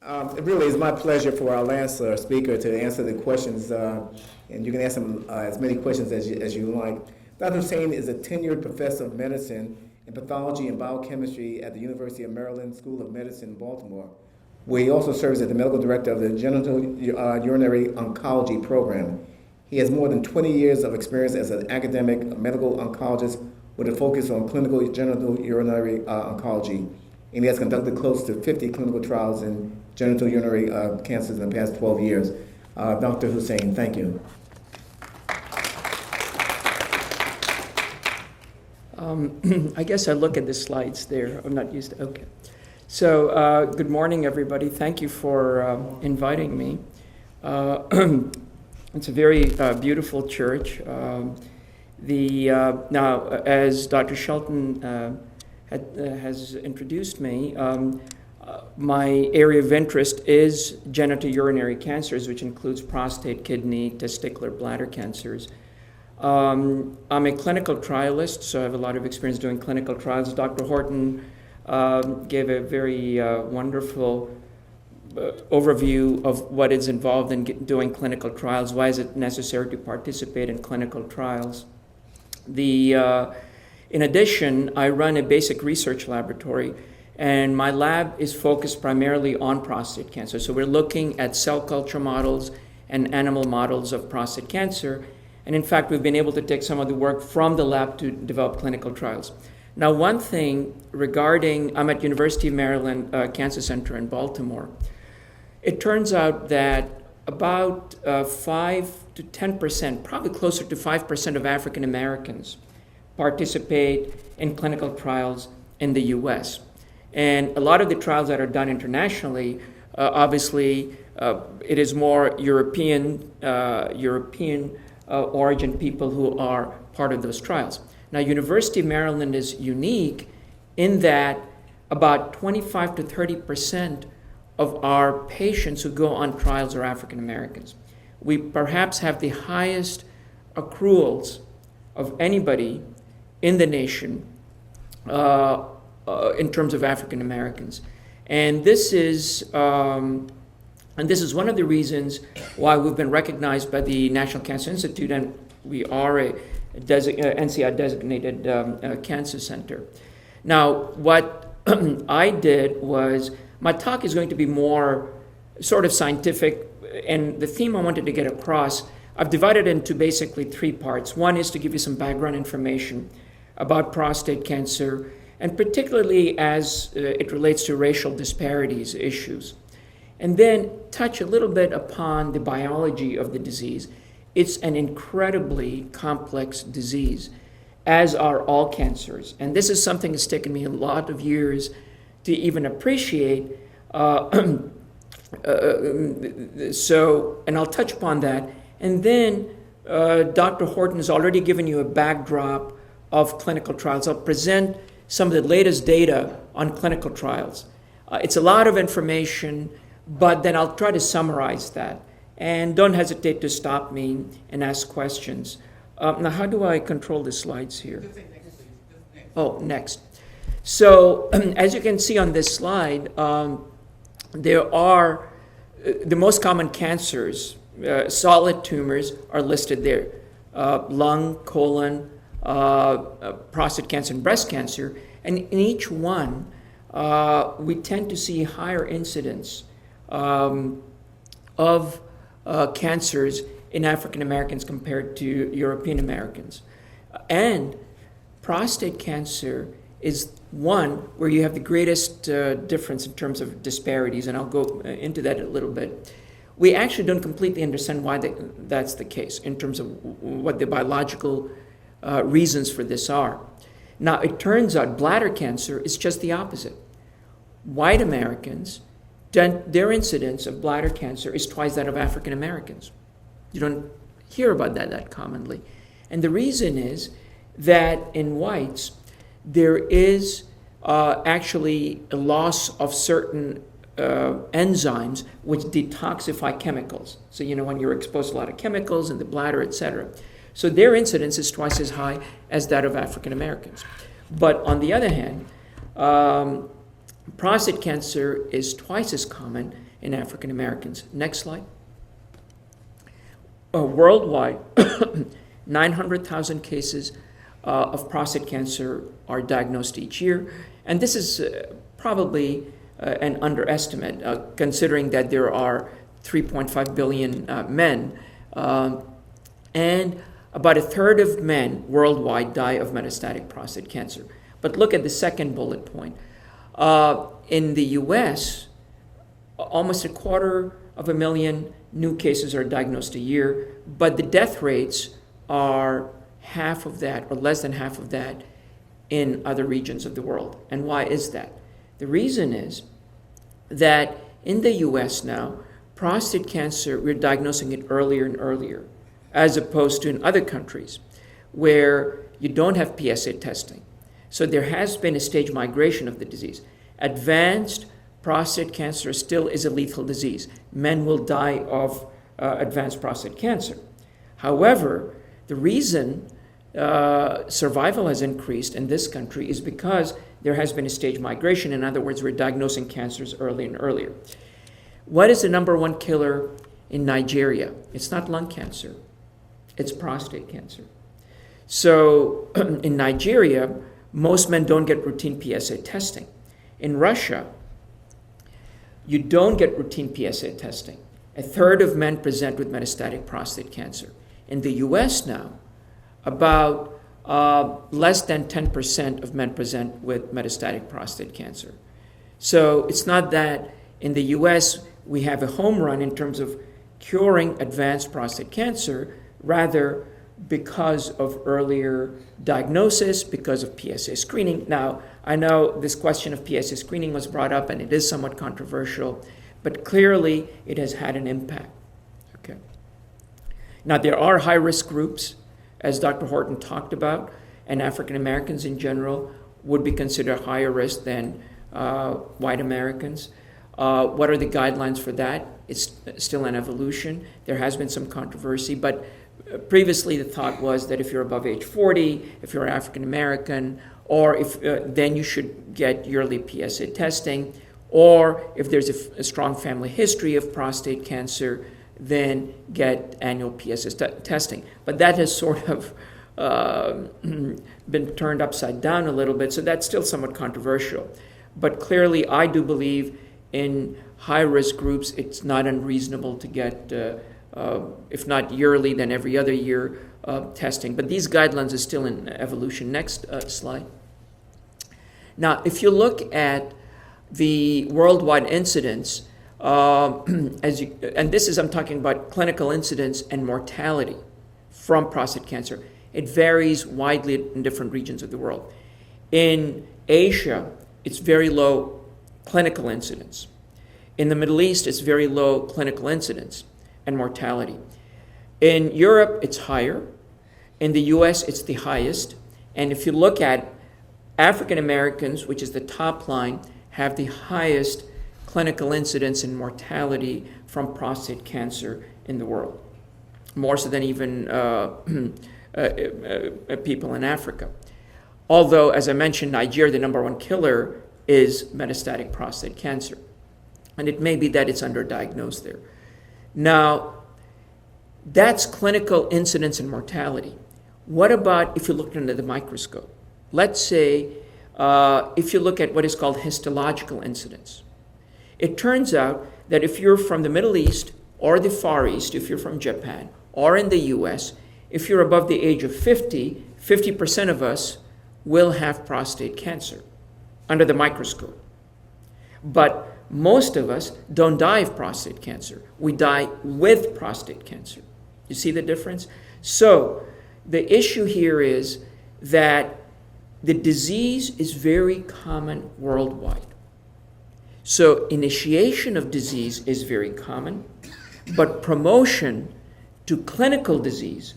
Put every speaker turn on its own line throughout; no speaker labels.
It really is my pleasure for our last speaker to answer the questions, and you can ask him as many questions as you like. Dr. Hussain is a tenured professor of medicine in pathology and biochemistry at the University of Maryland School of Medicine in Baltimore, where he also serves as the medical director of the genital urinary oncology program. He has more than 20 years of experience as an academic medical oncologist with a focus on clinical genital urinary oncology, and he has conducted close to 50 clinical trials in genital urinary cancers in the past 12 years. Dr. Hussain, thank you.
I guess I look at the slides there. I'm not used to, okay. So good morning, everybody. Thank you for inviting me. It's a very beautiful church. Now, as Dr. Shelton has introduced me, my area of interest is genitourinary cancers, which includes prostate, kidney, testicular, bladder cancers. I'm a clinical trialist, so I have a lot of experience doing clinical trials. Dr. Horton gave a very wonderful overview of what is involved in doing clinical trials. Why is it necessary to participate in clinical trials? In addition, I run a basic research laboratory, and my lab is focused primarily on prostate cancer. So we're looking at cell culture models and animal models of prostate cancer. And in fact, we've been able to take some of the work from the lab to develop clinical trials. Now, one thing regarding, I'm at University of Maryland Cancer Center in Baltimore. It turns out that about 5 to 10%, probably closer to 5% of African Americans participate in clinical trials in the US. And a lot of the trials that are done internationally, obviously, it is more European origin people who are part of those trials. Now, University of Maryland is unique in that about 25 to 30% of our patients who go on trials are African Americans. We perhaps have the highest accruals of anybody in the nation in terms of African Americans. And this is one of the reasons why we've been recognized by the National Cancer Institute, and we are a NCI-designated cancer center. Now, what I did was, my talk is going to be more sort of scientific, and the theme I wanted to get across, I've divided into basically 3 parts. One is to give you some background information about prostate cancer, and particularly as it relates to racial disparities issues. And then touch a little bit upon the biology of the disease. It's an incredibly complex disease, as are all cancers. And this is something that's taken me a lot of years to even appreciate. And I'll touch upon that. And then Dr. Horton has already given you a backdrop of clinical trials. I'll present some of the latest data on clinical trials. It's a lot of information, but then I'll try to summarize that. And don't hesitate to stop me and ask questions. Now, how do I control the slides here? Oh, next. So, as you can see on this slide, there are the most common cancers, solid tumors are listed there. Lung, colon, prostate cancer, and breast cancer. And in each one, we tend to see higher incidence of cancers in African Americans compared to European Americans. And prostate cancer is one where you have the greatest difference in terms of disparities, and I'll go into that a little bit. We actually don't completely understand why that's the case in terms of what the biological reasons for this are. Now, it turns out bladder cancer is just the opposite. White Americans, their incidence of bladder cancer is twice that of African Americans. You don't hear about that commonly. And the reason is that in whites, there is actually a loss of certain enzymes which detoxify chemicals. So, when you're exposed to a lot of chemicals in the bladder, et cetera. So their incidence is twice as high as that of African Americans. But on the other hand, prostate cancer is twice as common in African Americans. Next slide. Worldwide, 900,000 cases of prostate cancer are diagnosed each year. And this is probably an underestimate, considering that there are 3.5 billion men. And about a third of men worldwide die of metastatic prostate cancer. But look at the second bullet point. In the US, almost 250,000 new cases are diagnosed a year, but the death rates are half of that, or less than half of that, in other regions of the world. And why is that? The reason is that in the US now, prostate cancer, we're diagnosing it earlier and earlier, as opposed to in other countries where you don't have PSA testing. So there has been a stage migration of the disease. Advanced prostate cancer still is a lethal disease. Men will die of advanced prostate cancer. However, the reason survival has increased in this country is because there has been a stage migration. In other words, we're diagnosing cancers early and earlier. What is the number one killer in Nigeria? It's not lung cancer. It's prostate cancer. So in Nigeria, most men don't get routine PSA testing. In Russia, you don't get routine PSA testing. A third of men present with metastatic prostate cancer. In the US now, about less than 10% of men present with metastatic prostate cancer. So it's not that in the US we have a home run in terms of curing advanced prostate cancer, rather because of earlier diagnosis, because of PSA screening. Now, I know this question of PSA screening was brought up and it is somewhat controversial, but clearly it has had an impact. Okay. Now, there are high-risk groups, as Dr. Horton talked about, and African Americans in general would be considered higher risk than white Americans. What are the guidelines for that? It's still an evolution. There has been some controversy, but previously the thought was that if you're above age 40, if you're African American, or if then you should get yearly PSA testing, or if there's a strong family history of prostate cancer, then get annual PSA testing. But that has sort of been turned upside down a little bit, so that's still somewhat controversial. But clearly, I do believe in high-risk groups, it's not unreasonable to get, if not yearly, then every other year testing. But these guidelines are still in evolution. Next slide. Now, if you look at the worldwide incidence, and this is, I'm talking about clinical incidence and mortality from prostate cancer. It varies widely in different regions of the world. In Asia, it's very low clinical incidence. In the Middle East, it's very low clinical incidence and mortality. In Europe, it's higher. In the US, it's the highest. And if you look at African Americans, which is the top line, have the highest clinical incidence and mortality from prostate cancer in the world, more so than even people in Africa. Although, as I mentioned, Nigeria, the number one killer is metastatic prostate cancer. And it may be that it's underdiagnosed there. Now, that's clinical incidence and mortality. What about if you looked under the microscope? Let's say if you look at what is called histological incidence. It turns out that if you're from the Middle East or the Far East, if you're from Japan or in the US, if you're above the age of 50, 50% of us will have prostate cancer under the microscope. But most of us don't die of prostate cancer. We die with prostate cancer. You see the difference? So the issue here is that the disease is very common worldwide. So initiation of disease is very common, but promotion to clinical disease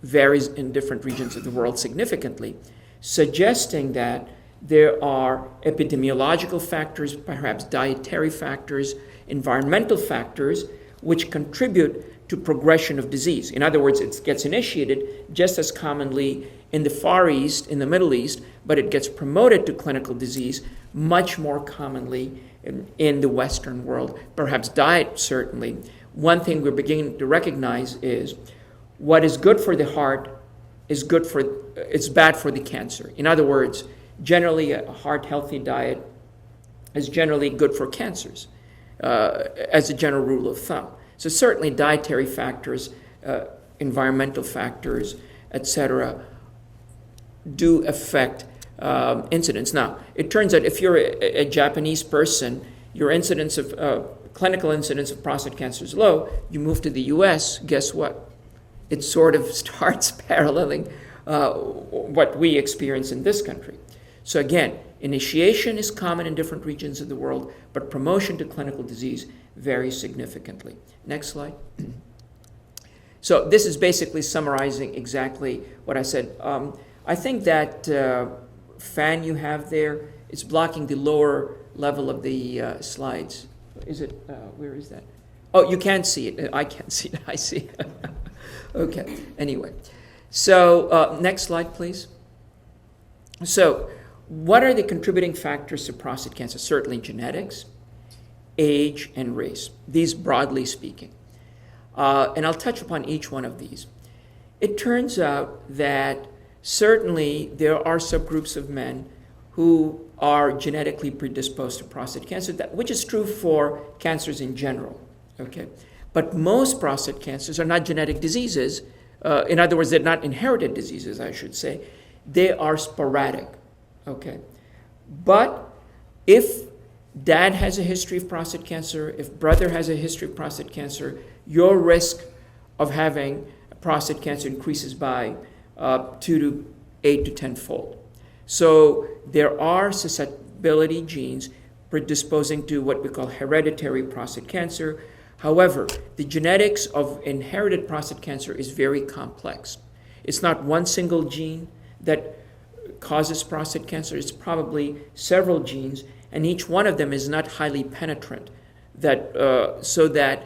varies in different regions of the world significantly, suggesting that there are epidemiological factors, perhaps dietary factors, environmental factors, which contribute to progression of disease. In other words, it gets initiated just as commonly in the Far East, in the Middle East, but it gets promoted to clinical disease much more commonly in the Western world. Perhaps diet, certainly. One thing we're beginning to recognize is what is good for the heart is bad for the cancer. In other words, generally a heart-healthy diet is generally good for cancers, as a general rule of thumb. So certainly dietary factors, environmental factors, etc., do affect incidence. Now, it turns out if you're a Japanese person, your incidence of clinical incidence of prostate cancer is low. You move to the U.S., guess what? It sort of starts paralleling what we experience in this country. So again, initiation is common in different regions of the world, but promotion to clinical disease varies significantly. Next slide. So this is basically summarizing exactly what I said. I think that fan you have there is blocking the lower level of the slides. Is it, where is that? Oh, you can't see it. I can't see it. I see it. Okay, anyway. So next slide, please. So what are the contributing factors to prostate cancer? Certainly genetics, age, and race. These broadly speaking. And I'll touch upon each one of these. It turns out that certainly there are subgroups of men who are genetically predisposed to prostate cancer, which is true for cancers in general. Okay, but most prostate cancers are not genetic diseases. In other words, they're not inherited diseases, I should say. They are sporadic. Okay, but if dad has a history of prostate cancer, if brother has a history of prostate cancer, your risk of having prostate cancer increases by 2 to 8 to 10-fold. So there are susceptibility genes predisposing to what we call hereditary prostate cancer. However, the genetics of inherited prostate cancer is very complex. It's not one single gene that causes prostate cancer. It's probably several genes, and each one of them is not highly penetrant, so that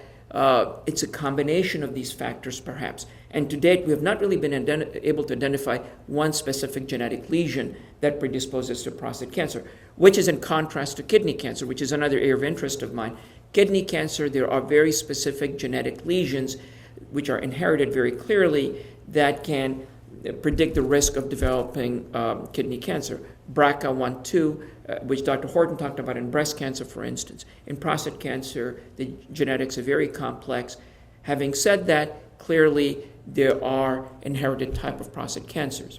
it's a combination of these factors, perhaps. And to date, we have not really been able to identify one specific genetic lesion that predisposes to prostate cancer, which is in contrast to kidney cancer, which is another area of interest of mine. Kidney cancer, there are very specific genetic lesions which are inherited very clearly that can predict the risk of developing kidney cancer. BRCA1-2, which Dr. Horton talked about in breast cancer, for instance. In prostate cancer, the genetics are very complex. Having said that, clearly there are inherited type of prostate cancers.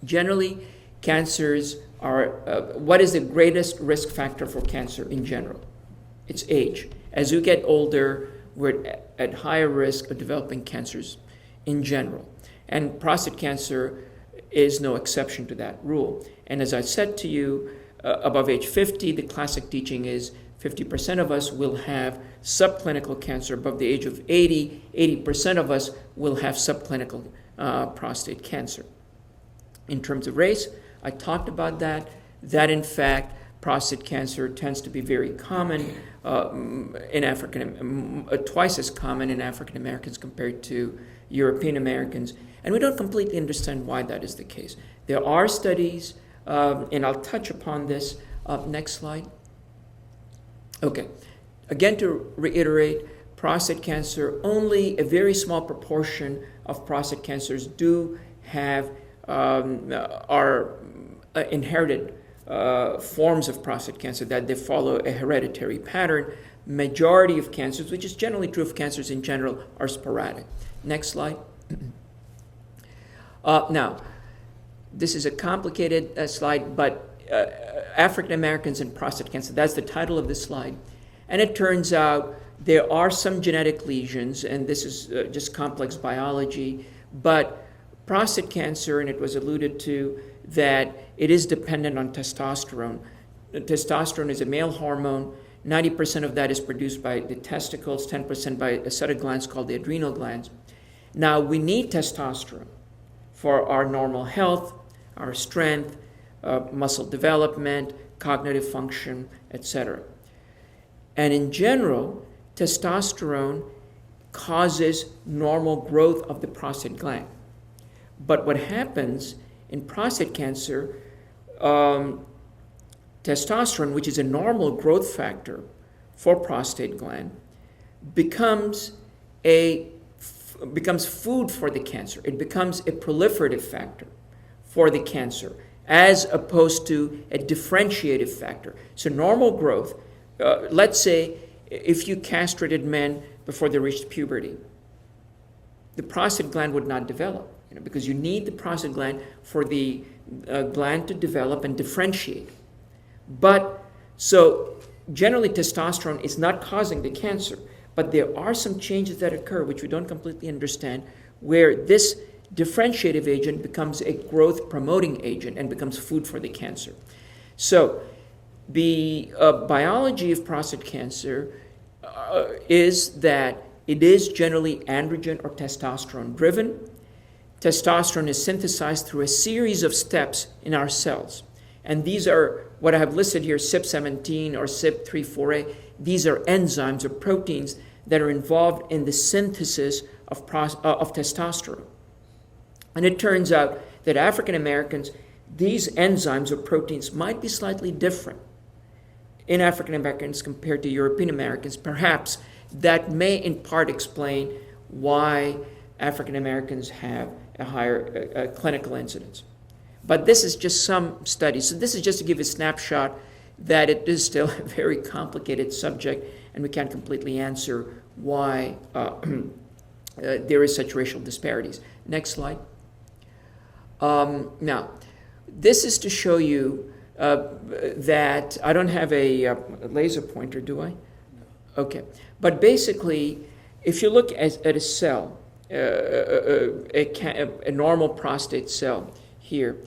Generally, cancers are, what is the greatest risk factor for cancer in general? It's age. As you get older, we're at higher risk of developing cancers in general. And prostate cancer is no exception to that rule. And as I said to you, above age 50, the classic teaching is 50% of us will have subclinical cancer. Above the age of 80, 80% of us will have subclinical prostate cancer. In terms of race, I talked about that in fact, prostate cancer tends to be very common in twice as common in African Americans compared to European Americans. And we don't completely understand why that is the case. There are studies, and I'll touch upon this. Next slide. Okay. Again, to reiterate, prostate cancer, only a very small proportion of prostate cancers do have are inherited forms of prostate cancer, that they follow a hereditary pattern. Majority of cancers, which is generally true of cancers in general, are sporadic. Next slide. Now, this is a complicated slide, but African Americans and prostate cancer, that's the title of this slide. And it turns out there are some genetic lesions, and this is just complex biology, but prostate cancer, and it was alluded to, that it is dependent on testosterone. Testosterone is a male hormone. 90% of that is produced by the testicles, 10% by a set of glands called the adrenal glands. Now, we need testosterone for our normal health, our strength, muscle development, cognitive function, etc. And in general, testosterone causes normal growth of the prostate gland. But what happens in prostate cancer, testosterone, which is a normal growth factor for prostate gland, becomes food for the cancer. It becomes a proliferative factor for the cancer, as opposed to a differentiative factor. So normal growth, let's say if you castrated men before they reached puberty, the prostate gland would not develop, because you need the prostate gland for the gland to develop and differentiate. But so generally testosterone is not causing the cancer, but there are some changes that occur which we don't completely understand, where this differentiative agent becomes a growth promoting agent and becomes food for the cancer. So the biology of prostate cancer is that it is generally androgen or testosterone driven. Testosterone is synthesized through a series of steps in our cells. And these are what I have listed here, CYP17 or CYP34A. These are enzymes or proteins that are involved in the synthesis of testosterone. And it turns out that African Americans, these enzymes or proteins might be slightly different in African Americans compared to European Americans. Perhaps that may in part explain why African Americans have a higher clinical incidence. But this is just some studies. So this is just to give a snapshot that it is still a very complicated subject, and we can't completely answer why there is such racial disparities. Next slide. Now, this is to show you that I don't have a laser pointer, do I? Okay. But basically, if you look at a cell, a normal prostate cell here,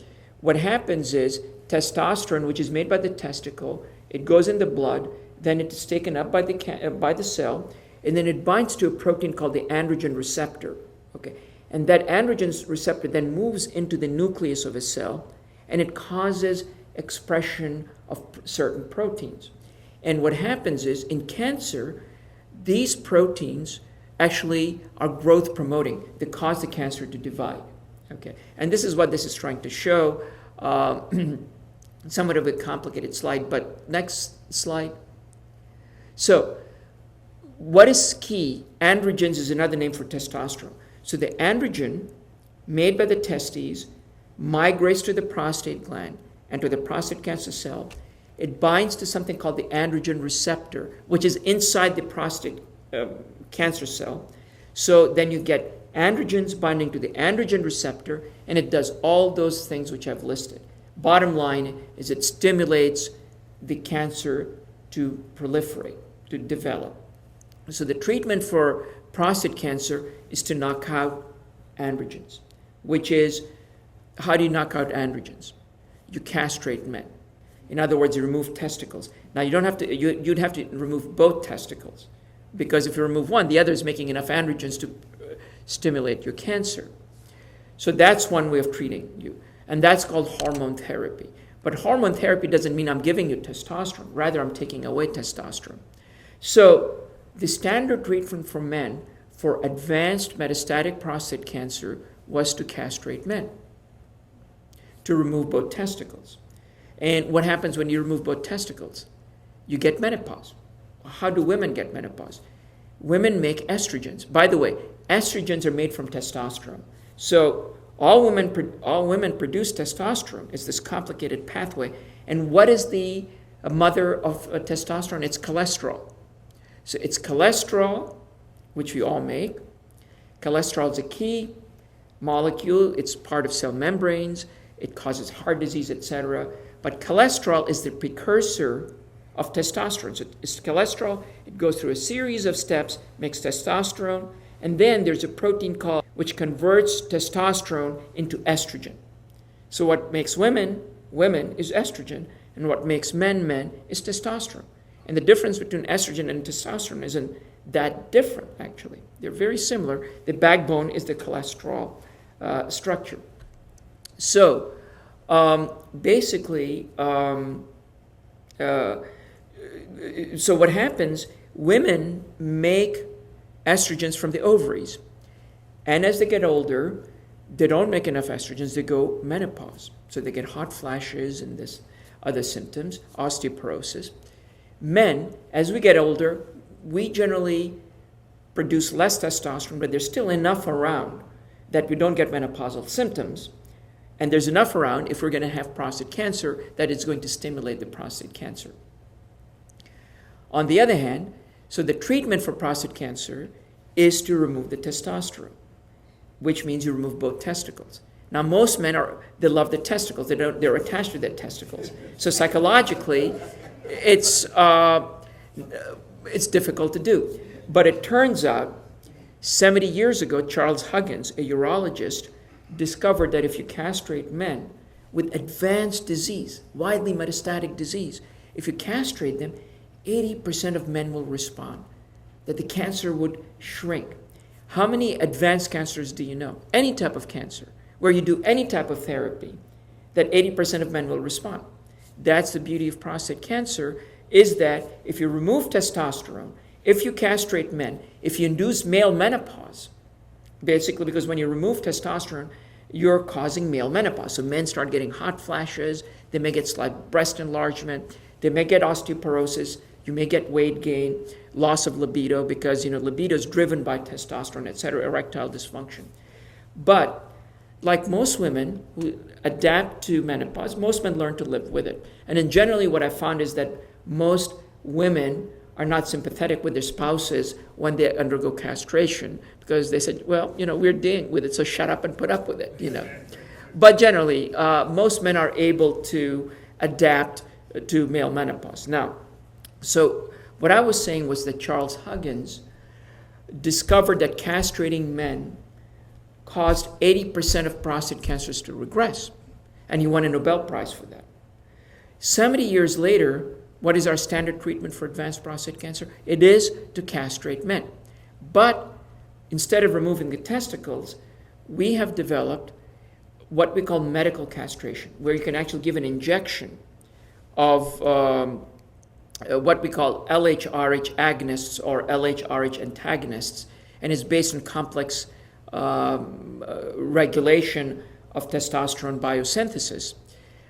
what happens is testosterone, which is made by the testicle, it goes in the blood, then it is taken up by the cell, and then it binds to a protein called the androgen receptor. Okay, and that androgen receptor then moves into the nucleus of a cell, and it causes expression of certain proteins. And what happens is, in cancer, these proteins actually are growth promoting. They cause the cancer to divide. Okay, and this is what this is trying to show. Somewhat of a complicated slide, but next slide. So, what is key? Androgens is another name for testosterone. So the androgen made by the testes migrates to the prostate gland and to the prostate cancer cell. It binds to something called the androgen receptor, which is inside the prostate cancer cell. So then you get androgens binding to the androgen receptor, and it does all those things which I've listed. Bottom line is it stimulates the cancer to proliferate, to develop. So the treatment for prostate cancer is to knock out androgens, which is, how do you knock out androgens? You castrate men. In other words, you remove testicles. Now you don't have to, you'd have to remove both testicles, because if you remove one, the other is making enough androgens to stimulate your cancer. So that's one way of treating you, and that's called hormone therapy. But hormone therapy doesn't mean I'm giving you testosterone. Rather, I'm taking away testosterone. So the standard treatment for men for advanced metastatic prostate cancer was to castrate men, to remove both testicles. And what happens when you remove both testicles? You get menopause. How do women get menopause? Women make estrogens. By the way, estrogens are made from testosterone. So all women produce testosterone. It's this complicated pathway. And what is the mother of testosterone? It's cholesterol. So it's cholesterol, which we all make. Cholesterol is a key molecule. It's part of cell membranes. It causes heart disease, etc. But cholesterol is the precursor of testosterone. So it's cholesterol. It goes through a series of steps, makes testosterone, and then there's a protein called which converts testosterone into estrogen. So what makes women is estrogen, and what makes men is testosterone. And the difference between estrogen and testosterone isn't that different, actually. They're very similar. The backbone is the cholesterol structure. So basically, so what happens, women make estrogens from the ovaries. And as they get older, they don't make enough estrogens, they go menopause. So they get hot flashes and this other symptoms, osteoporosis. Men, as we get older, we generally produce less testosterone, but there's still enough around that we don't get menopausal symptoms. And there's enough around if we're going to have prostate cancer that it's going to stimulate the prostate cancer. On the other hand, so the treatment for prostate cancer is to remove the testosterone, which means you remove both testicles. Now, most men they love the testicles. They're attached to their testicles. So psychologically, it's difficult to do. But it turns out, 70 years ago, Charles Huggins, a urologist, discovered that if you castrate men with advanced disease, widely metastatic disease, if you castrate them, 80% of men will respond, that the cancer would shrink. How many advanced cancers do you know? Any type of cancer, where you do any type of therapy, that 80% of men will respond. That's the beauty of prostate cancer, is that if you remove testosterone, if you castrate men, if you induce male menopause, basically because when you remove testosterone, you're causing male menopause. So men start getting hot flashes, they may get slight breast enlargement, they may get osteoporosis, you may get weight gain, loss of libido, because libido is driven by testosterone, etc., erectile dysfunction. But like most women who adapt to menopause, most men learn to live with it. And then generally what I found is that most women are not sympathetic with their spouses when they undergo castration, because they said, well, we're dealing with it, so shut up and put up with it, But generally, most men are able to adapt to male menopause. Now, so what I was saying was that Charles Huggins discovered that castrating men caused 80% of prostate cancers to regress, and he won a Nobel Prize for that. 70 years later, what is our standard treatment for advanced prostate cancer? It is to castrate men. But instead of removing the testicles, we have developed what we call medical castration, where you can actually give an injection of what we call LHRH agonists or LHRH antagonists, and is based on complex regulation of testosterone biosynthesis.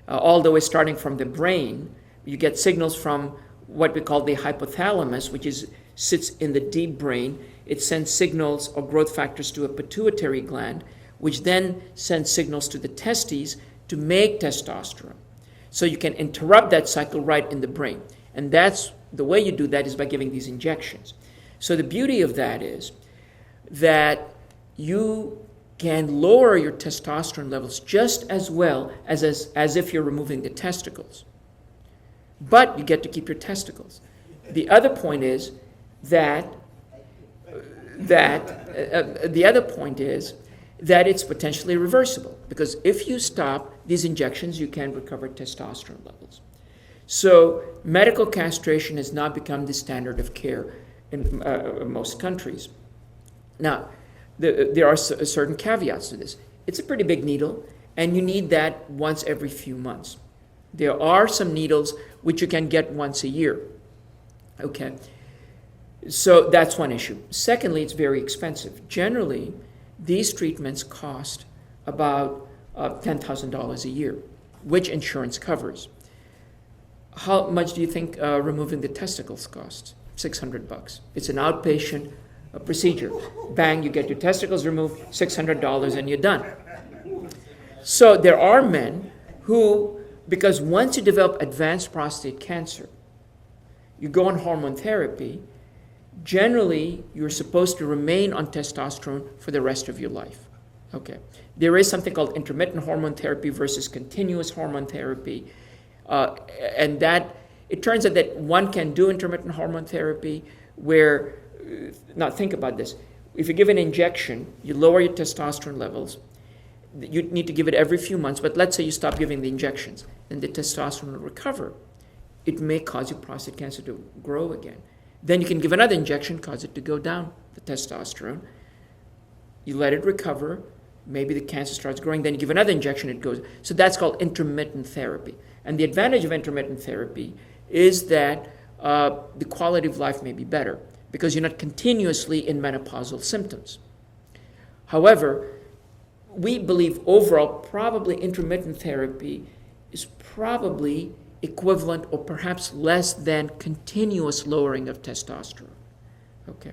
All the way starting from the brain, you get signals from what we call the hypothalamus, which sits in the deep brain. It sends signals or growth factors to a pituitary gland, which then sends signals to the testes to make testosterone. So you can interrupt that cycle right in the brain. And that's the way you do that, is by giving these injections. So the beauty of that is that you can lower your testosterone levels just as well as if you're removing the testicles. But you get to keep your testicles. The other point is that it's potentially reversible, because if you stop these injections, you can recover testosterone levels. So medical castration has now become the standard of care in most countries. Now, there are certain caveats to this. It's a pretty big needle, and you need that once every few months. There are some needles which you can get once a year. Okay, so that's one issue. Secondly, it's very expensive. Generally, these treatments cost about $10,000 a year, which insurance covers. How much do you think removing the testicles costs? $600. It's an outpatient procedure. Bang, you get your testicles removed, $600, and you're done. So there are men who, because once you develop advanced prostate cancer, you go on hormone therapy, generally you're supposed to remain on testosterone for the rest of your life. Okay. There is something called intermittent hormone therapy versus continuous hormone therapy. And that, it turns out that one can do intermittent hormone therapy where, now think about this. If you give an injection, you lower your testosterone levels. You need to give it every few months, but let's say you stop giving the injections, then the testosterone will recover. It may cause your prostate cancer to grow again. Then you can give another injection, cause it to go down, the testosterone. You let it recover, maybe the cancer starts growing, then you give another injection, it goes. So that's called intermittent therapy. And the advantage of intermittent therapy is that the quality of life may be better, because you're not continuously in menopausal symptoms. However, we believe overall probably intermittent therapy is probably equivalent or perhaps less than continuous lowering of testosterone. Okay,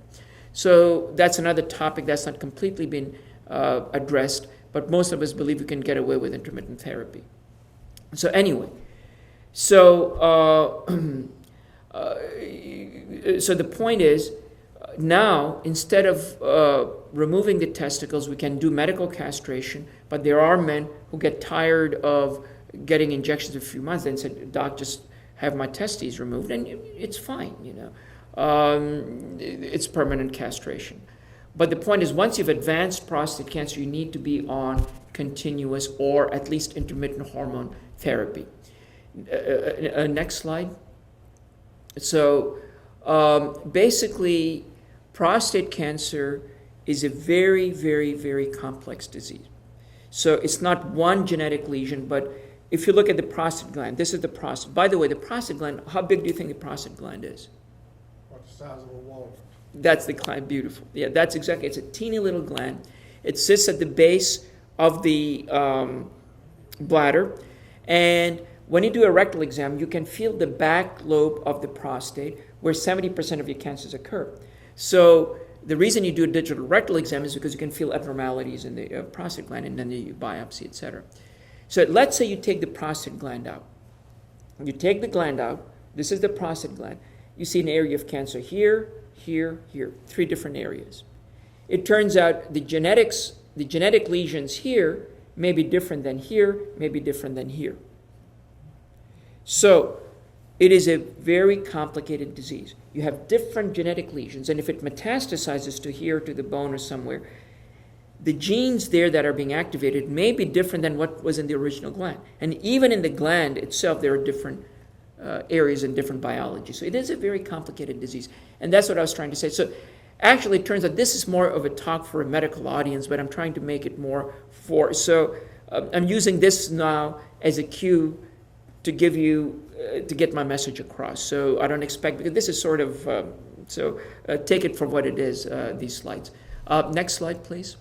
so that's another topic that's not completely been addressed, but most of us believe we can get away with intermittent therapy. So anyway, so the point is, now instead of removing the testicles, we can do medical castration, but there are men who get tired of getting injections for a few months and said, "Doc, just have my testes removed," and it's fine, it's permanent castration. But the point is, once you've advanced prostate cancer, you need to be on continuous or at least intermittent hormone therapy. Next slide. So basically, prostate cancer is a very, very, very complex disease. So it's not one genetic lesion, but if you look at the prostate gland, this is the prostate. By the way, the prostate gland, how big do you think the prostate gland is?
About the size of a walnut.
That's the gland, beautiful. Yeah, that's exactly, it's a teeny little gland. It sits at the base of the bladder. And when you do a rectal exam, you can feel the back lobe of the prostate where 70% of your cancers occur. So the reason you do a digital rectal exam is because you can feel abnormalities in the prostate gland, and then you biopsy, etc. So let's say you take the prostate gland out. You take the gland out. This is the prostate gland. You see an area of cancer here, here, here, 3 different areas. It turns out the genetic lesions here may be different than here, may be different than here. So it is a very complicated disease. You have different genetic lesions, and if it metastasizes to here, to the bone or somewhere, the genes there that are being activated may be different than what was in the original gland. And even in the gland itself, there are different areas and different biology. So it is a very complicated disease. And that's what I was trying to say. So actually, it turns out this is more of a talk for a medical audience, but I'm trying to make it more for... So I'm using this now as a cue to give you, to get my message across. So I don't expect, because this is sort of, take it for what it is, these slides. Next slide, please.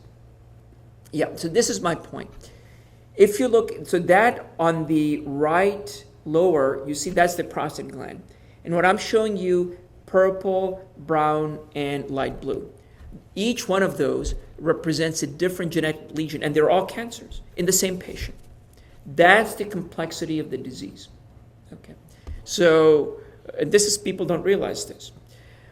Yeah, so this is my point. If you look, so that on the right lower, you see that's the prostate gland. And what I'm showing you, purple, brown, and light blue. Each one of those represents a different genetic lesion, and they're all cancers in the same patient. That's the complexity of the disease. Okay, so this is, people don't realize this.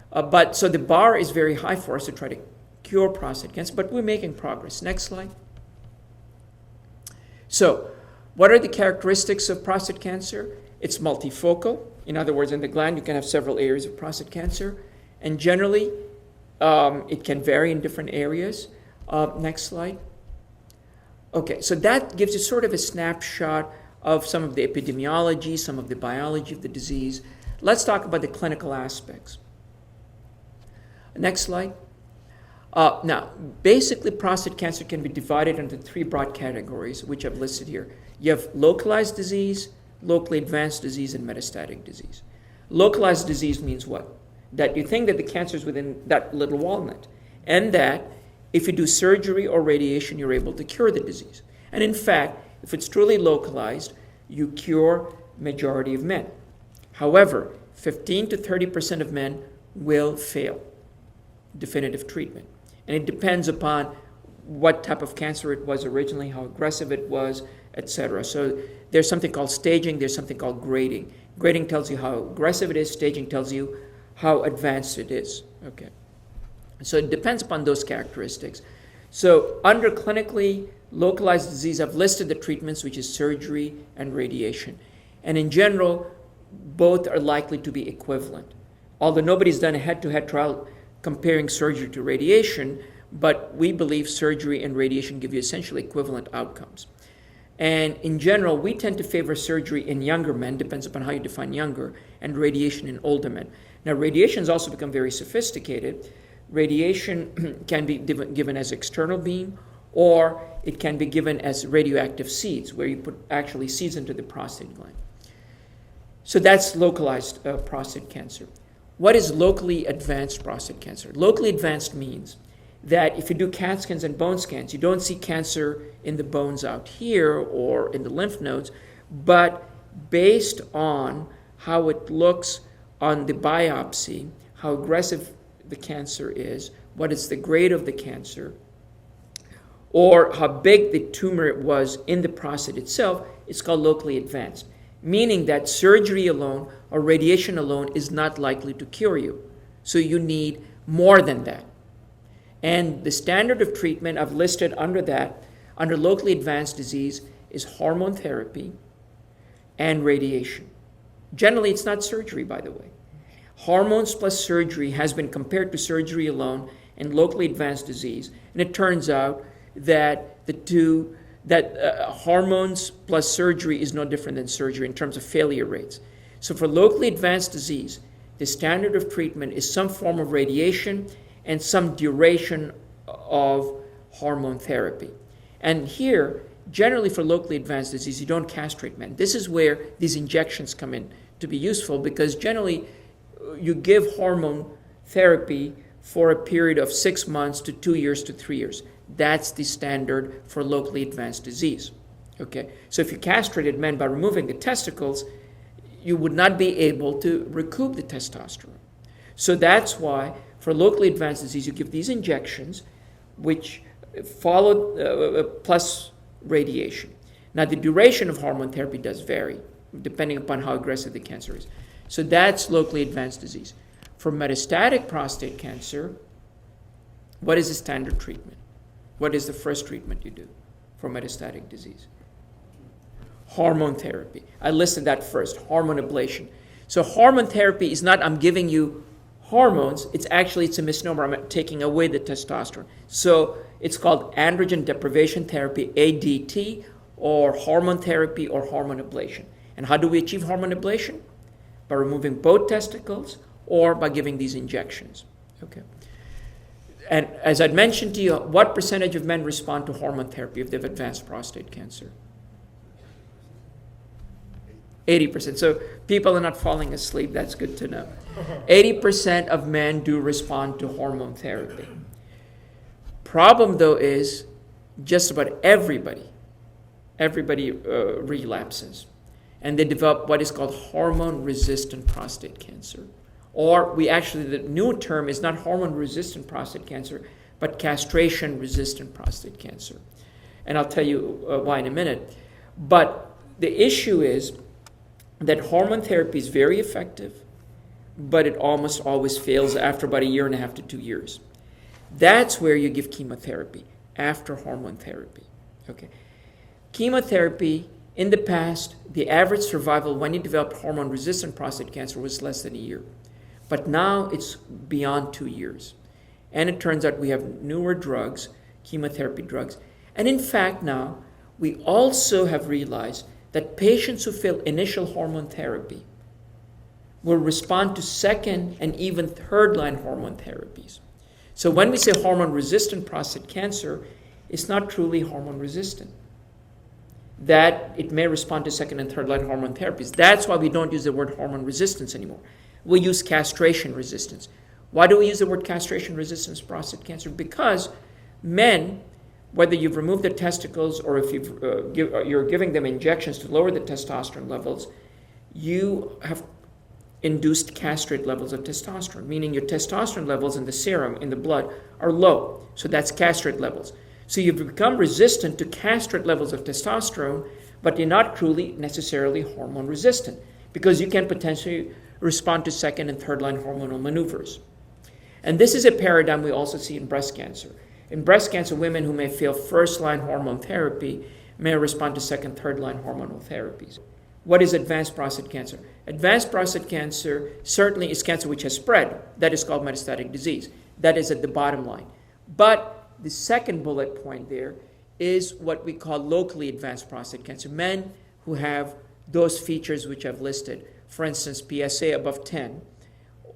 But so the bar is very high for us to try to cure prostate cancer, but we're making progress. Next slide. So what are the characteristics of prostate cancer? It's multifocal. In other words, in the gland, you can have several areas of prostate cancer. And generally, it can vary in different areas. Next slide. Okay, so that gives you sort of a snapshot of some of the epidemiology, some of the biology of the disease. Let's talk about the clinical aspects. Next slide. Now, basically, prostate cancer can be divided into 3 broad categories, which I've listed here. You have localized disease, locally advanced disease, and metastatic disease. Localized disease means what? That you think that the cancer is within that little walnut, and that if you do surgery or radiation, you're able to cure the disease. And in fact, if it's truly localized, you cure majority of men. However, 15 to 30% of men will fail definitive treatment. And it depends upon what type of cancer it was originally, how aggressive it was, etc. So there's something called staging, there's something called grading. Grading tells you how aggressive it is, staging tells you how advanced it is. Okay. So it depends upon those characteristics. So under clinically localized disease, I've listed the treatments, which is surgery and radiation. And in general, both are likely to be equivalent. Although nobody's done a head-to-head trial comparing surgery to radiation, but we believe surgery and radiation give you essentially equivalent outcomes. And in general, we tend to favor surgery in younger men, depends upon how you define younger, and radiation in older men. Now, radiation has also become very sophisticated. Radiation can be given as external beam, or it can be given as radioactive seeds, where you put actually seeds into the prostate gland. So that's localized prostate cancer. What is locally advanced prostate cancer? Locally advanced means that if you do CAT scans and bone scans, you don't see cancer in the bones out here or in the lymph nodes, but based on how it looks on the biopsy, how aggressive the cancer is, what is the grade of the cancer, or how big the tumor was in the prostate itself, it's called locally advanced, meaning that surgery alone or radiation alone is not likely to cure you. So you need more than that. And the standard of treatment I've listed under that, under locally advanced disease, is hormone therapy and radiation. Generally, it's not surgery, by the way. Hormones plus surgery has been compared to surgery alone in locally advanced disease, and it turns out that hormones plus surgery is no different than surgery in terms of failure rates. So for locally advanced disease, the standard of treatment is some form of radiation and some duration of hormone therapy. And here, generally for locally advanced disease, you don't castrate men. This is where these injections come in to be useful, because generally you give hormone therapy for a period of 6 months to 2 years to 3 years. That's the standard for locally advanced disease. Okay? So if you castrated men by removing the testicles, you would not be able to recoup the testosterone. So that's why for locally advanced disease, you give these injections, which follow plus radiation. Now, the duration of hormone therapy does vary, depending upon how aggressive the cancer is. So that's locally advanced disease. For metastatic prostate cancer, what is the standard treatment? What is the first treatment you do for metastatic disease? Hormone therapy. I listed that first, hormone ablation. So hormone therapy is not I'm giving you hormones, it's a misnomer. I'm taking away the testosterone. So it's called androgen deprivation therapy, ADT, or hormone therapy or hormone ablation. And how do we achieve hormone ablation? By removing both testicles or by giving these injections. Okay. And as I'd mentioned to you, what percentage of men respond to hormone therapy if they have advanced prostate cancer? 80%. So people are not falling asleep. That's good to know. 80% of men do respond to hormone therapy. Problem, though, is just about everybody relapses. And they develop what is called hormone-resistant prostate cancer. Or the new term is not hormone-resistant prostate cancer, but castration-resistant prostate cancer. And I'll tell you why in a minute. But the issue is that hormone therapy is very effective, but it almost always fails after about 1.5 to 2 years. That's where you give chemotherapy, after hormone therapy. Okay. Chemotherapy, in the past, the average survival when you developed hormone-resistant prostate cancer was less than a year. But now it's beyond 2 years. And it turns out we have newer drugs, chemotherapy drugs. And in fact now, we also have realized that patients who fail initial hormone therapy will respond to second and even third-line hormone therapies. So when we say hormone-resistant prostate cancer, it's not truly hormone-resistant. That it may respond to second and third-line hormone therapies. That's why we don't use the word hormone resistance anymore. We use castration resistance. Why do we use the word castration resistance prostate cancer? Because men, whether you've removed the testicles or if you're giving them injections to lower the testosterone levels, you have induced castrate levels of testosterone, meaning your testosterone levels in the serum, in the blood, are low. So that's castrate levels. So you've become resistant to castrate levels of testosterone, but you're not truly necessarily hormone resistant because you can potentially respond to second and third line hormonal maneuvers. And this is a paradigm we also see in breast cancer. In breast cancer, women who may fail first-line hormone therapy may respond to second, third-line hormonal therapies. What is advanced prostate cancer? Advanced prostate cancer certainly is cancer which has spread. That is called metastatic disease. That is at the bottom line. But the second bullet point there is what we call locally advanced prostate cancer. Men who have those features which I've listed. For instance, PSA above 10,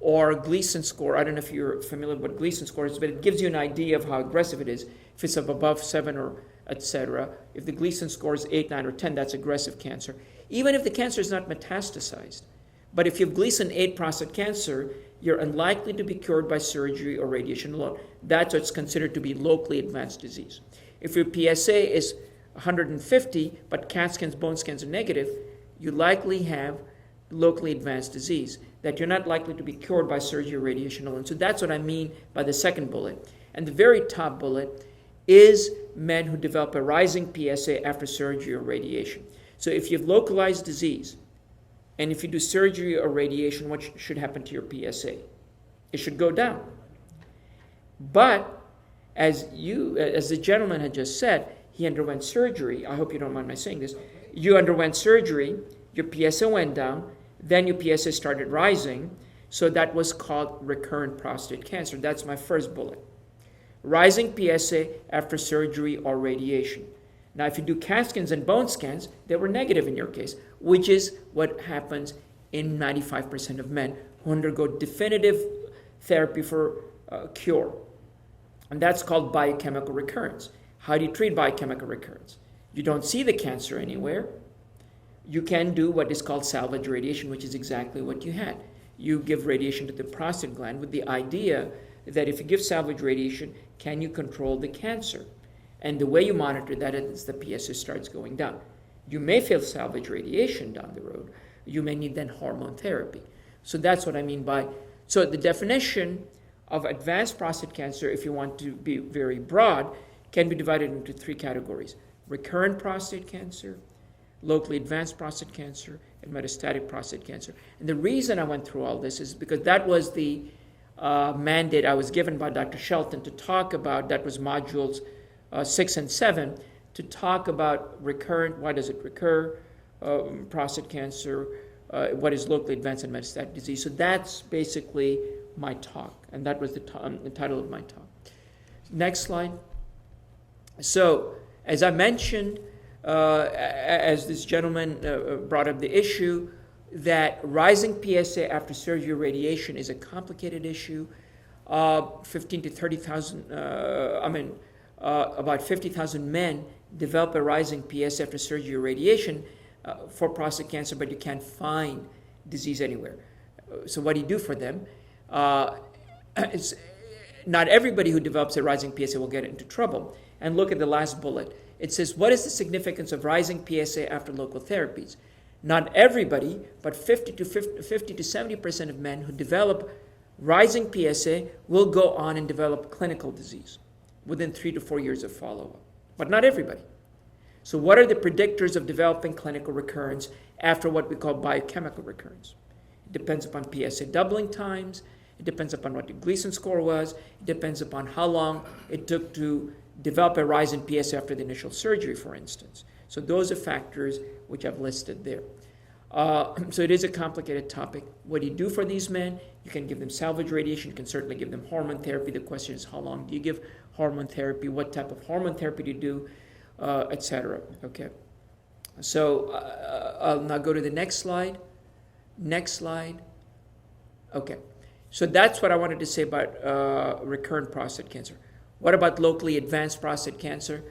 or Gleason score. I don't know if you're familiar with what Gleason score is, but it gives you an idea of how aggressive it is. If it's above 7 or etc. If the Gleason score is 8, 9, or 10, that's aggressive cancer. Even if the cancer is not metastasized, But if you have Gleason 8 prostate cancer, you're unlikely to be cured by surgery or radiation alone. That's what's considered to be locally advanced disease. If your PSA is 150, but CAT scans, bone scans are negative, you likely have locally advanced disease that you're not likely to be cured by surgery or radiation alone. So that's what I mean by the second bullet. And the very top bullet is men who develop a rising PSA after surgery or radiation. So if you have localized disease, and if you do surgery or radiation, what should happen to your PSA? It should go down. But as the gentleman had just said, he underwent surgery. I hope you don't mind my saying this. You underwent surgery, your PSA went down, then your PSA started rising. So that was called recurrent prostate cancer. That's my first bullet. Rising PSA after surgery or radiation. Now, if you do CAT scans and bone scans, they were negative in your case, which is what happens in 95% of men who undergo definitive therapy for cure. And that's called biochemical recurrence. How do you treat biochemical recurrence? You don't see the cancer anywhere. You can do what is called salvage radiation, which is exactly what you had. You give radiation to the prostate gland with the idea that if you give salvage radiation, can you control the cancer? And the way you monitor that is the PSA starts going down. You may fail salvage radiation down the road. You may need then hormone therapy. So that's what I mean by, so the definition of advanced prostate cancer, if you want to be very broad, can be divided into three categories: recurrent prostate cancer, locally advanced prostate cancer, and metastatic prostate cancer. And the reason I went through all this is because that was the mandate I was given by Dr. Shelton to talk about. That was modules 6 and 7, to talk about recurrent, why does it recur, prostate cancer, what is locally advanced and metastatic disease. So that's basically my talk, and that was the title of my talk. Next slide. So, as I mentioned, as this gentleman brought up the issue, that rising PSA after surgery or radiation is a complicated issue. 15 to 30,000, about 50,000 men develop a rising PSA after surgery or radiation for prostate cancer, but you can't find disease anywhere. So what do you do for them? Not everybody who develops a rising PSA will get into trouble. And look at the last bullet. It says, what is the significance of rising PSA after local therapies? Not everybody, but 50 to 70% of men who develop rising PSA will go on and develop clinical disease within 3 to 4 years of follow-up. But not everybody. So what are the predictors of developing clinical recurrence after what we call biochemical recurrence? It depends upon PSA doubling times. It depends upon what the Gleason score was. It depends upon how long it took to develop a rise in PSA after the initial surgery, for instance. So those are factors which I've listed there. So it is a complicated topic. What do you do for these men? You can give them salvage radiation. You can certainly give them hormone therapy. The question is, how long do you give hormone therapy? What type of hormone therapy do you do, etc. Okay. So I'll now go to the next slide. Next slide. Okay. So that's what I wanted to say about recurrent prostate cancer. What about locally advanced prostate cancer?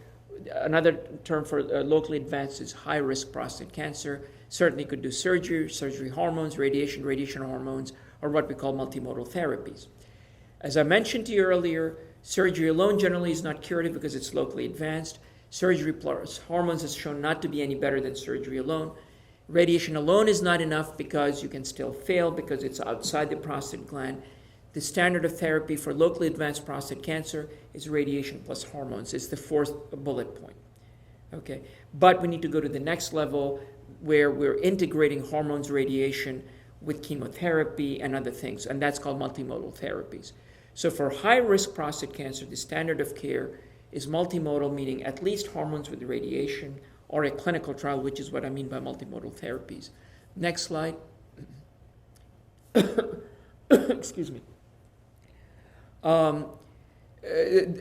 Another term for locally advanced is high-risk prostate cancer. Certainly could do surgery hormones, radiation hormones, or what we call multimodal therapies. As I mentioned to you earlier, surgery alone generally is not curative because it's locally advanced. Surgery plus hormones has shown not to be any better than surgery alone. Radiation alone is not enough because you can still fail because it's outside the prostate gland. The standard of therapy for locally advanced prostate cancer is radiation plus hormones. It's the fourth bullet point. Okay, but we need to go to the next level where we're integrating hormones, radiation with chemotherapy and other things, and that's called multimodal therapies. So for high-risk prostate cancer, the standard of care is multimodal, meaning at least hormones with radiation, or a clinical trial, which is what I mean by multimodal therapies. Next slide. Excuse me.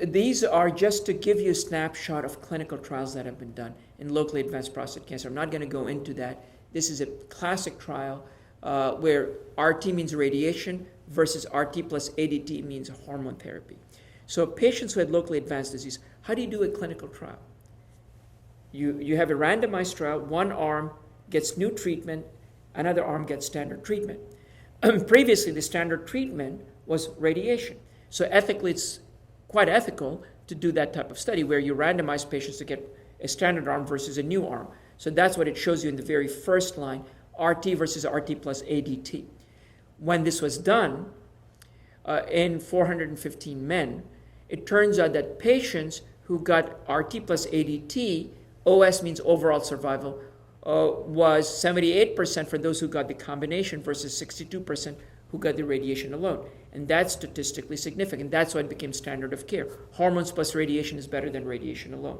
These are just to give you a snapshot of clinical trials that have been done in locally advanced prostate cancer. I'm not going to go into that. This is a classic trial where RT means radiation versus RT plus ADT means hormone therapy. So patients who had locally advanced disease, how do you do a clinical trial? You have a randomized trial. One arm gets new treatment, Another arm gets standard treatment. Previously, the standard treatment was radiation. So ethically, it's quite ethical to do that type of study where you randomize patients to get a standard arm versus a new arm. So that's what it shows you in the very first line, RT versus RT plus ADT. When this was done in 415 men, it turns out that patients who got RT plus ADT, OS means overall survival, was 78% for those who got the combination versus 62% who got the radiation alone. And that's statistically significant. That's why it became standard of care. Hormones plus radiation is better than radiation alone.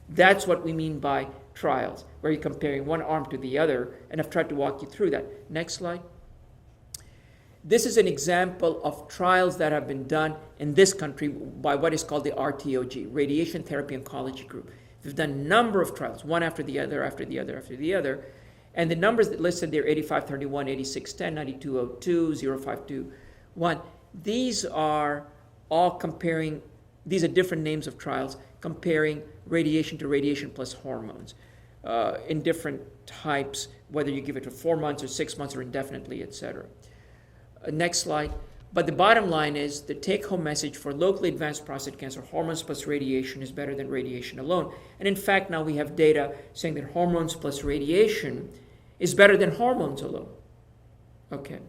That's what we mean by trials, where you're comparing one arm to the other, and I've tried to walk you through that. Next slide. This is an example of trials that have been done in this country by what is called the RTOG, Radiation Therapy Oncology Group. They've done a number of trials, one after the other, after the other, after the other. And the numbers that listed there, 8531, 8610, 9202, 0521, these are all comparing, these are different names of trials, comparing radiation to radiation plus hormones in different types, whether you give it for 4 months or 6 months or indefinitely, etc. Next slide. But the bottom line is the take-home message for locally advanced prostate cancer, hormones plus radiation is better than radiation alone. And in fact, now we have data saying that hormones plus radiation is better than hormones alone. Okay.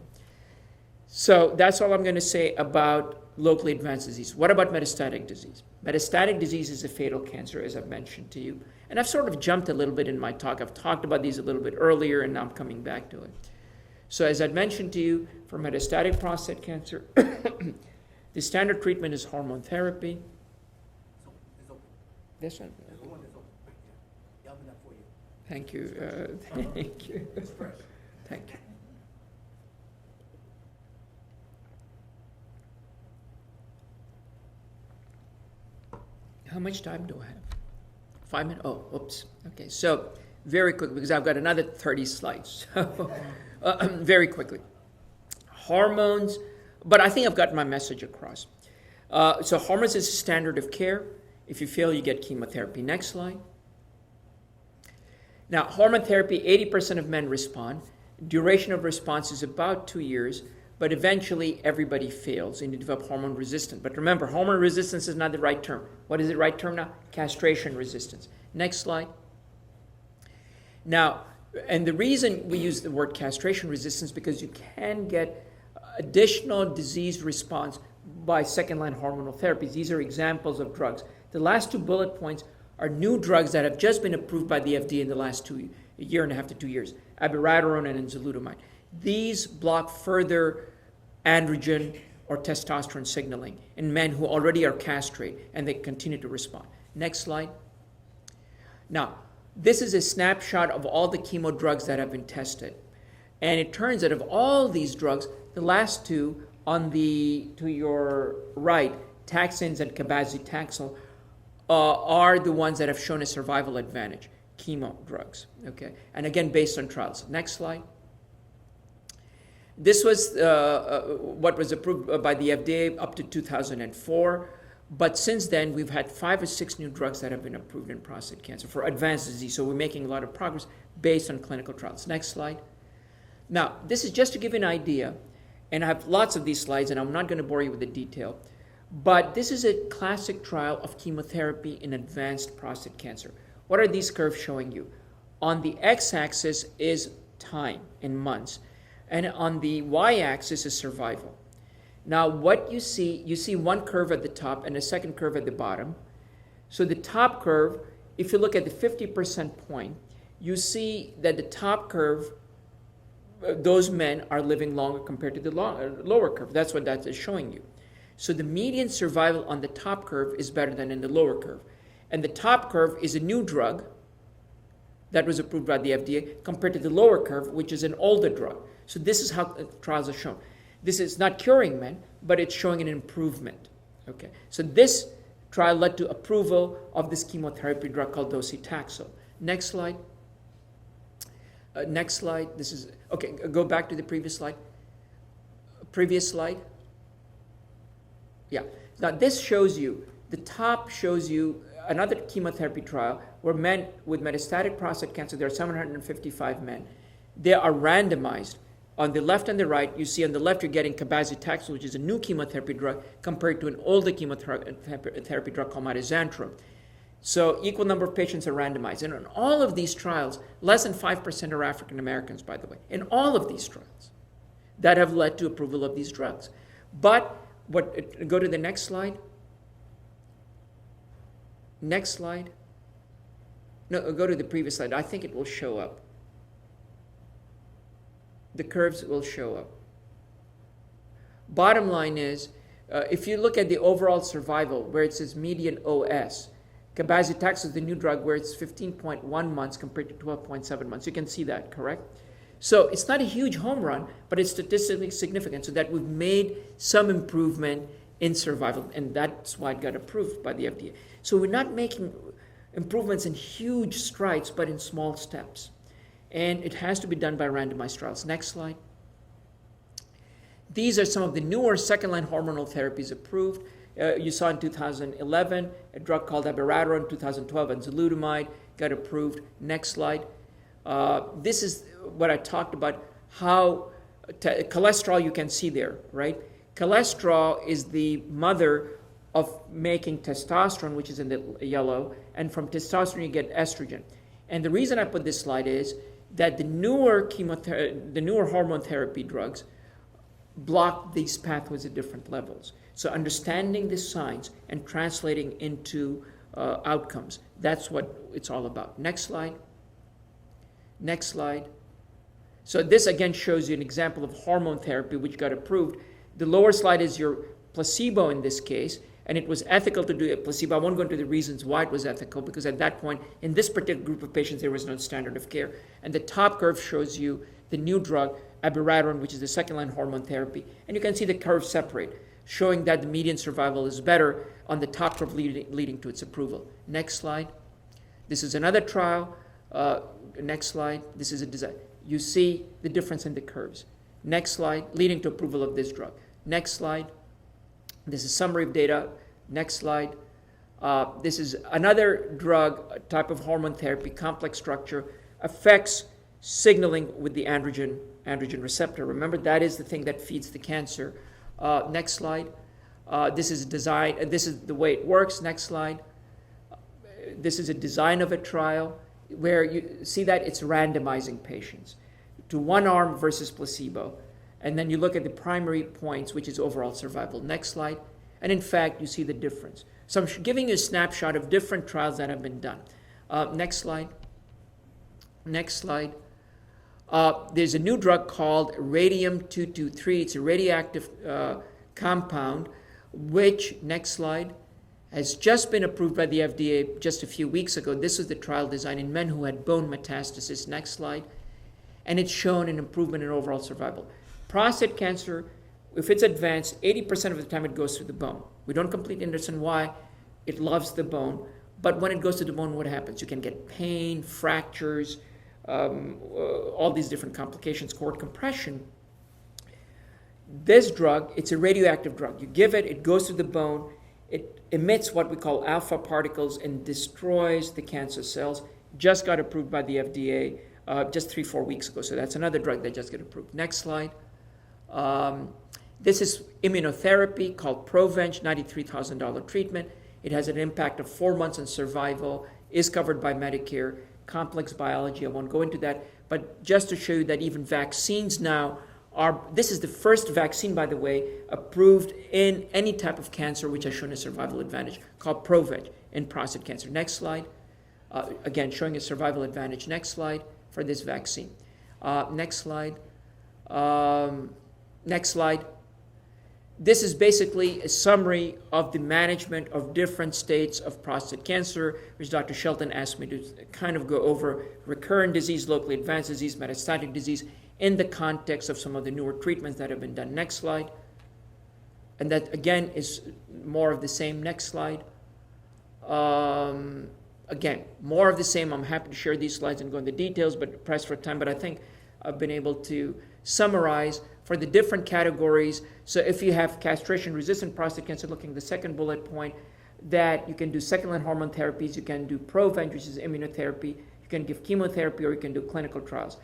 So that's all I'm going to say about locally advanced disease. What about metastatic disease? Metastatic disease is a fatal cancer, as I've mentioned to you. And I've sort of jumped a little bit in my talk. I've talked about these a little bit earlier, and now I'm coming back to it. So as I mentioned to you, for metastatic prostate cancer, the standard treatment is hormone therapy. This one? Thank you. Thank you. Thank you. How much time do I have? 5 minutes? Oh, oops. Okay, so very quick, because I've got another 30 slides. Very quickly. Hormones, but I think I've gotten my message across. So hormones is a standard of care. If you fail, you get chemotherapy. Next slide. Now, hormone therapy, 80% of men respond. Duration of response is about 2 years, but eventually everybody fails and you develop hormone resistance. But remember, hormone resistance is not the right term. What is the right term now? Castration resistance. Next slide. Now, and the reason we use the word castration resistance because you can get additional disease response by second-line hormonal therapies. These are examples of drugs. The last 2 bullet points are new drugs that have just been approved by the FDA in the last a year and a half to 2 years, abiraterone and enzalutamide. These block further androgen or testosterone signaling in men who already are castrated, and they continue to respond. Next slide. Now, this is a snapshot of all the chemo drugs that have been tested. And it turns out of all these drugs, the last 2 to your right, taxanes and cabazitaxel, are the ones that have shown a survival advantage, chemo drugs, okay? And again, based on trials. Next slide. This was what was approved by the FDA up to 2004. But since then, we've had 5 or 6 new drugs that have been approved in prostate cancer for advanced disease. So we're making a lot of progress based on clinical trials. Next slide. Now, this is just to give you an idea, and I have lots of these slides, and I'm not going to bore you with the detail. But this is a classic trial of chemotherapy in advanced prostate cancer. What are these curves showing you? On the x-axis is time in months, and on the y-axis is survival. Now, what you see one curve at the top and a second curve at the bottom. So the top curve, if you look at the 50% point, you see that the top curve, those men are living longer compared to the lower curve. That's what that is showing you. So the median survival on the top curve is better than in the lower curve. And the top curve is a new drug that was approved by the FDA compared to the lower curve, which is an older drug. So this is how trials are shown. This is not curing men, but it's showing an improvement. Okay, so this trial led to approval of this chemotherapy drug called docetaxel. Next slide. Next slide. This is okay. Go back to the previous slide. Previous slide. Yeah. Now this shows you. The top shows you another chemotherapy trial where men with metastatic prostate cancer. There are 755 men. they are randomized. On the left and the right, you see on the left you're getting cabazitaxel, which is a new chemotherapy drug, compared to an older chemotherapy drug called mitoxantrone. So equal number of patients are randomized. And in all of these trials, less than 5% are African Americans, by the way, in all of these trials that have led to approval of these drugs. But go to the next slide. Next slide. No, go to the previous slide. I think it will show up. The curves will show up. Bottom line is, if you look at the overall survival, where it says median OS, cabazitaxel is the new drug where it's 15.1 months compared to 12.7 months. You can see that, correct? So it's not a huge home run, but it's statistically significant, so that we've made some improvement in survival, and that's why it got approved by the FDA. So we're not making improvements in huge strides, but in small steps. And it has to be done by randomized trials. Next slide. These are some of the newer second-line hormonal therapies approved. You saw in 2011 a drug called abiraterone, 2012 enzalutamide got approved. Next slide. This is what I talked about, how cholesterol you can see there, right? Cholesterol is the mother of making testosterone, which is in the yellow, and from testosterone you get estrogen. And the reason I put this slide is that the newer hormone therapy drugs block these pathways at different levels. So understanding the science and translating into outcomes, that's what it's all about. Next slide. Next slide. So this again shows you an example of hormone therapy which got approved. The lower slide is your placebo in this case, and it was ethical to do a placebo. I won't go into the reasons why it was ethical, because at that point, in this particular group of patients, there was no standard of care. And the top curve shows you the new drug, abiraterone, which is the second-line hormone therapy. And you can see the curves separate, showing that the median survival is better on the top curve leading to its approval. Next slide. This is another trial. Next slide. This is a design. You see the difference in the curves. Next slide, leading to approval of this drug. Next slide. This is summary of data. Next slide. This is another drug, type of hormone therapy, complex structure, affects signaling with the androgen receptor. Remember, that is the thing that feeds the cancer. Next slide. This is design. This is the way it works. Next slide. This is a design of a trial where you see that it's randomizing patients to one arm versus placebo. And then you look at the primary points, which is overall survival. Next slide. And in fact, you see the difference. So I'm giving you a snapshot of different trials that have been done. Next slide. Next slide. There's a new drug called radium-223. It's a radioactive compound, which, next slide, has just been approved by the FDA just a few weeks ago. This is the trial design in men who had bone metastasis. Next slide. And it's shown an improvement in overall survival. Prostate cancer, if it's advanced, 80% of the time it goes through the bone. We don't completely understand why. It loves the bone. But when it goes to the bone, what happens? You can get pain, fractures, all these different complications, cord compression. This drug, it's a radioactive drug. You give it, it goes through the bone, it emits what we call alpha particles and destroys the cancer cells. Just got approved by the FDA just 3-4 weeks ago. So that's another drug that just got approved. Next slide. This is immunotherapy called Provenge, $93,000 treatment. It has an impact of 4 months on survival, is covered by Medicare, complex biology. I won't go into that, but just to show you that even vaccines now this is the first vaccine, by the way, approved in any type of cancer which has shown a survival advantage, called Provenge in prostate cancer. Next slide. Again, showing a survival advantage. Next slide for this vaccine. Next slide. Next slide. This is basically a summary of the management of different states of prostate cancer, which Dr. Shelton asked me to kind of go over recurrent disease, locally advanced disease, metastatic disease, in the context of some of the newer treatments that have been done. Next slide. And that, again, is more of the same. Next slide. Again, more of the same. I'm happy to share these slides and go into details, but pressed for time. But I think I've been able to summarize for the different categories. So if you have castration-resistant prostate cancer, looking at the second bullet point, that you can do second-line hormone therapies, you can do Provenge, which is immunotherapy, you can give chemotherapy, or you can do clinical trials.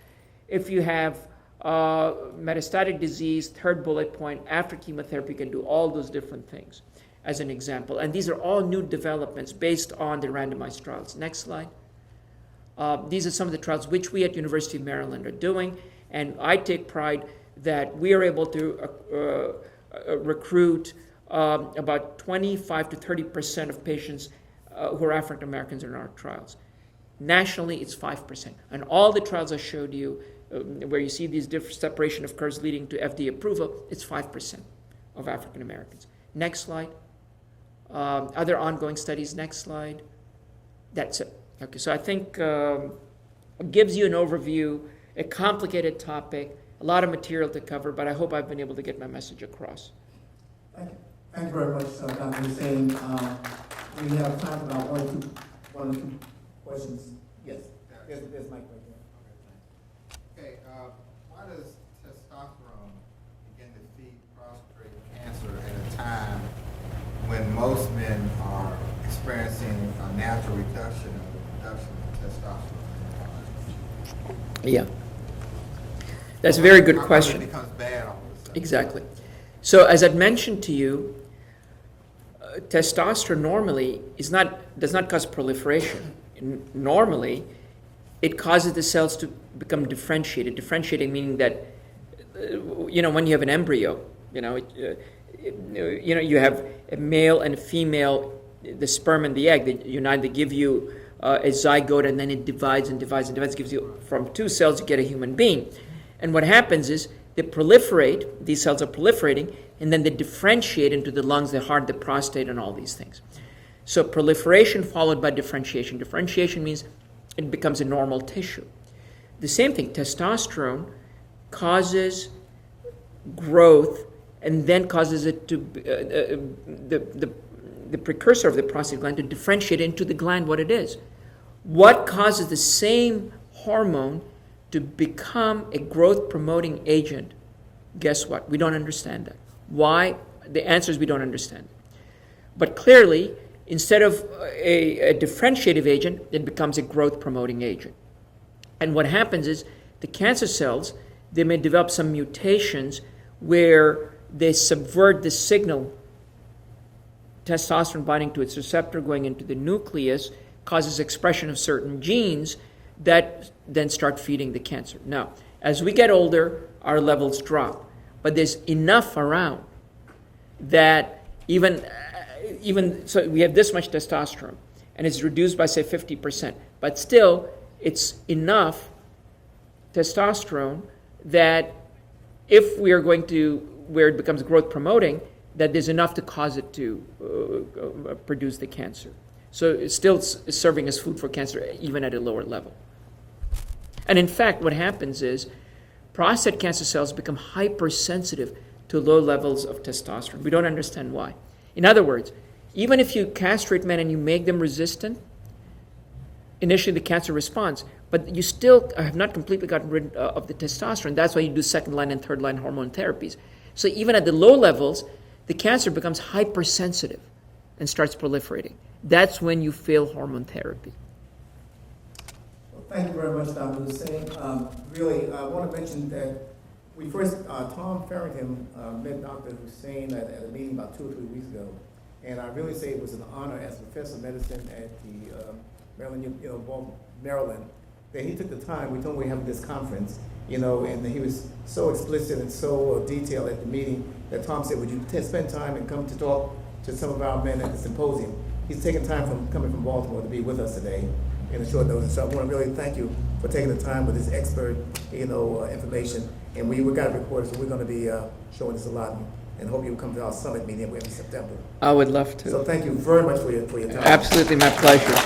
if you have metastatic disease, third bullet point, after chemotherapy, you can do all those different things, as an example. And these are all new developments based on the randomized trials. Next slide. These are some of the trials which we at University of Maryland are doing, and I take pride that we are able to recruit about 25 to 30% of patients who are African Americans in our trials. Nationally, it's 5%. And all the trials I showed you, where you see these different separation of curves leading to FDA approval, it's 5% of African Americans. Next slide. Other ongoing studies. Next slide. That's it. Okay, so I think it gives you an overview, a complicated topic, a lot of material to cover, but I hope I've been able to get my message across.
Thank you. Thank you very much, Dr. Hussain. We have time for about one or two questions. Yes, there's Mike right there.
Okay, why does testosterone begin to feed prostate cancer at a time when most men are experiencing a natural reduction of the production of testosterone?
Yeah. That's a very good
How come
question.
it becomes bad all of a sudden?
Exactly. So as I'd mentioned to you, testosterone normally does not cause proliferation. Normally, it causes the cells to become differentiated. Differentiating meaning that, when you have an embryo, you have a male and a female, the sperm and the egg, they unite, they give you a zygote, and then it divides and divides and divides, gives you, from two cells, you get a human being. And what happens is, they proliferate, these cells are proliferating, and then they differentiate into the lungs, the heart, the prostate, and all these things. So proliferation followed by differentiation. Differentiation means it becomes a normal tissue. The same thing, testosterone causes growth and then causes it to, the precursor of the prostate gland to differentiate into the gland what it is. What causes the same hormone to become a growth-promoting agent? Guess what? We don't understand that. Why? The answer is we don't understand. But clearly, instead of a differentiative agent, it becomes a growth-promoting agent. And what happens is the cancer cells, they may develop some mutations where they subvert the signal, testosterone binding to its receptor, going into the nucleus, causes expression of certain genes that then start feeding the cancer. Now, as we get older, our levels drop. But there's enough around that even so we have this much testosterone, and it's reduced by, say, 50%. But still, it's enough testosterone that if we are going to, where it becomes growth promoting, that there's enough to cause it to produce the cancer. So it's still serving as food for cancer, even at a lower level. And in fact, what happens is prostate cancer cells become hypersensitive to low levels of testosterone. We don't understand why. In other words, even if you castrate men and you make them resistant, initially the cancer responds, but you still have not completely gotten rid of the testosterone. That's why you do second-line and third-line hormone therapies. So even at the low levels, the cancer becomes hypersensitive and starts proliferating. That's when you fail hormone therapy.
Well, thank you very much, Dr. Hussain. Really, I want to mention that we first, Tom Farrington met Dr. Hussain at a meeting about 2 or 3 weeks ago, and I really say it was an honor as professor of medicine at the Maryland, that he took the time. We told him we were having this conference, and he was so explicit and so detailed at the meeting that Tom said, would you spend time and come to talk to some of our men at the symposium? He's taken time coming from Baltimore to be with us today in a short notice. So I want to really thank you for taking the time with this expert, information. And we got it recorded, so we're going to be showing this a lot, and hope you'll come to our summit meeting in September.
I would love to.
So thank you very much for your time.
Absolutely, my pleasure.